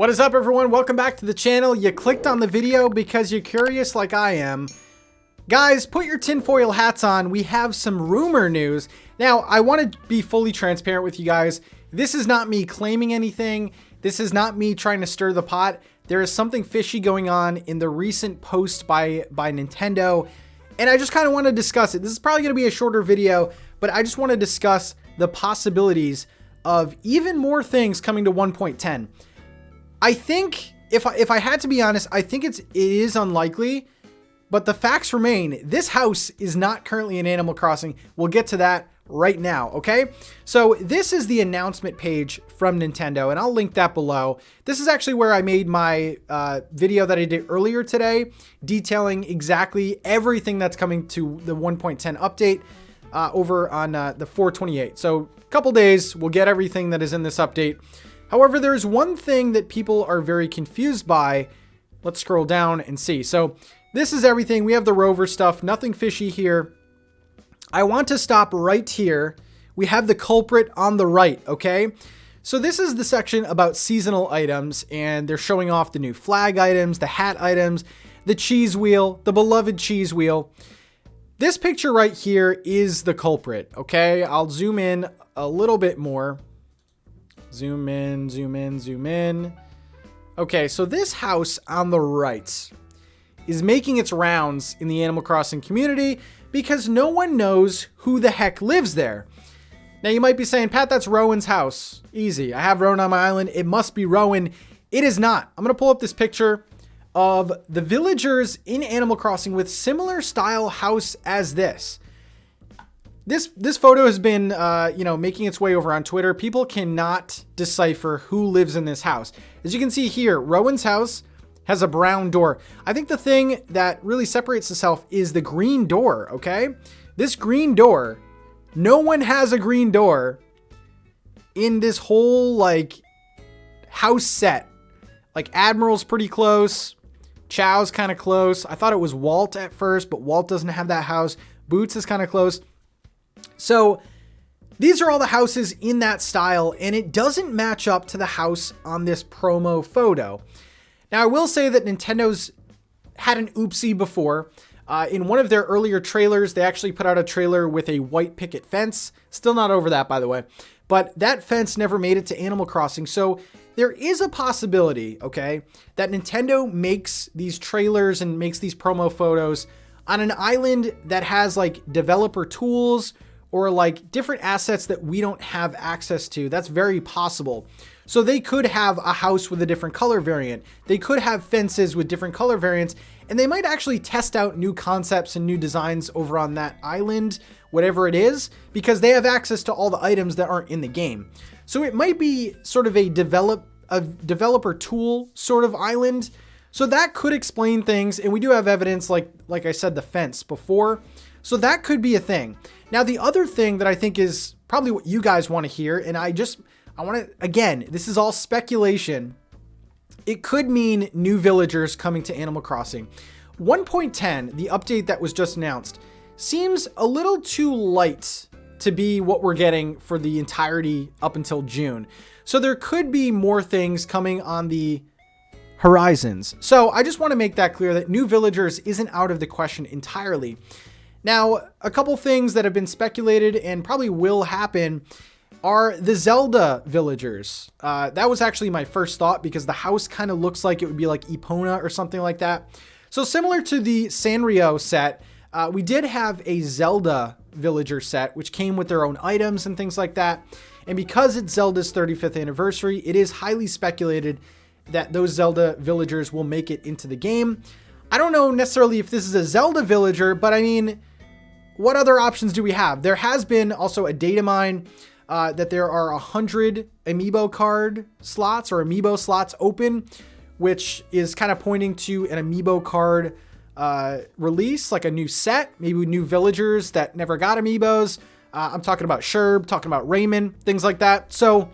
What is up, everyone? Welcome back to the channel. You clicked on the video because you're curious like I am. Guys, put your tinfoil hats on. We have some rumor news. Now, I want to be fully transparent with you guys. This is not me claiming anything. This is not me trying to stir the pot. There is something fishy going on in the recent post by Nintendo, and I just kind of want to discuss it. This is probably going to be a shorter video, but I just want to discuss the possibilities of even more things coming to 1.10. I think, if I had to be honest, I think it is unlikely, but the facts remain. This house is not currently in Animal Crossing. We'll get to that right now, okay? So this is the announcement page from Nintendo, and I'll link that below. This is actually where I made my video that I did earlier today, detailing exactly everything that's coming to the 1.10 update over on the 4/28. So a couple days, we'll get everything that is in this update. However, there's one thing that people are very confused by. Let's scroll down and see. So this is everything. We have the rover stuff, nothing fishy here. I want to stop right here. We have the culprit on the right, okay? So this is the section about seasonal items, and they're showing off the new flag items, the hat items, the cheese wheel, the beloved cheese wheel. This picture right here is the culprit, okay? I'll zoom in a little bit more. Zoom in, zoom in, zoom in. Okay, so this house on the right is making its rounds in the Animal Crossing community because no one knows who the heck lives there. Now you might be saying, Pat, that's Rowan's house. Easy. I have Rowan on my island. It must be Rowan. It is not. I'm going to pull up this picture of the villagers in Animal Crossing with similar style house as this. This photo has been, making its way over on Twitter. People cannot decipher who lives in this house. As you can see here, Rowan's house has a brown door. I think the thing that really separates itself is the green door, okay? This green door, no one has a green door in this whole, house set. Like, Admiral's pretty close. Chow's kind of close. I thought it was Walt at first, but Walt doesn't have that house. Boots is kind of close. So these are all the houses in that style, and it doesn't match up to the house on this promo photo. Now, I will say that Nintendo's had an oopsie before. In one of their earlier trailers, they actually put out a trailer with a white picket fence. Still not over that, by the way. But that fence never made it to Animal Crossing. So there is a possibility, okay, that Nintendo makes these trailers and makes these promo photos on an island that has developer tools or different assets that we don't have access to. That's very possible. So they could have a house with a different color variant. They could have fences with different color variants, and they might actually test out new concepts and new designs over on that island, whatever it is, because they have access to all the items that aren't in the game. So it might be sort of a developer tool sort of island. So that could explain things, and we do have evidence, like I said, the fence before. So that could be a thing. Now, the other thing that I think is probably what you guys want to hear, and I want to, again, this is all speculation. It could mean new villagers coming to Animal Crossing. 1.10, the update that was just announced, seems a little too light to be what we're getting for the entirety up until June. So there could be more things coming on the horizons. So I just want to make that clear that new villagers isn't out of the question entirely. Now, a couple things that have been speculated and probably will happen are the Zelda villagers. That was actually my first thought because the house kind of looks like it would be like Epona or something like that. So similar to the Sanrio set, we did have a Zelda villager set, which came with their own items and things like that. And because it's Zelda's 35th anniversary, it is highly speculated that those Zelda villagers will make it into the game. I don't know necessarily if this is a Zelda villager, but I mean, what other options do we have? There has been also a data mine that there are 100 amiibo card slots or amiibo slots open, which is kind of pointing to an amiibo card release, like a new set, maybe new villagers that never got amiibos. I'm talking about Sherb, talking about Raymond, things like that. So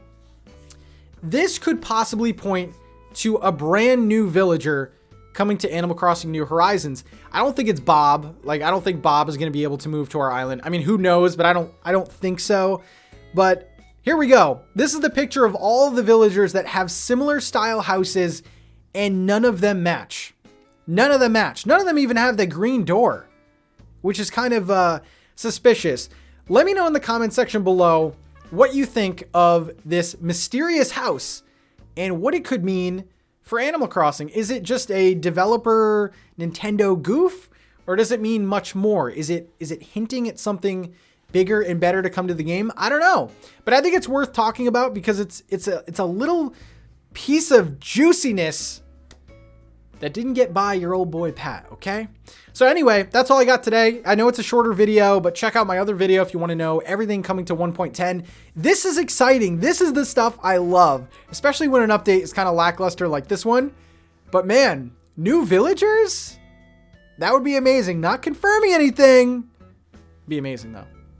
this could possibly point to a brand new villager coming to Animal Crossing New Horizons. I don't think it's Bob. I don't think Bob is going to be able to move to our island. I mean, who knows, but I don't think so. But Here we go. This is the picture of all the villagers that have similar style houses, and none of them match. None of them match. None of them even have the green door, which is kind of suspicious. Let me know in the comment section below what you think of this mysterious house and what it could mean for Animal Crossing. Is it just a developer Nintendo goof, or does it mean much more? Is it hinting at something bigger and better to come to the game? I don't know, but I think it's worth talking about because it's a little piece of juiciness that didn't get by your old boy Pat, okay? So anyway, that's all I got today. I know it's a shorter video, but check out my other video if you want to know everything coming to 1.10. This is exciting. This is the stuff I love, especially when an update is kind of lackluster like this one. But man, new villagers? That would be amazing. Not confirming anything. Be amazing though.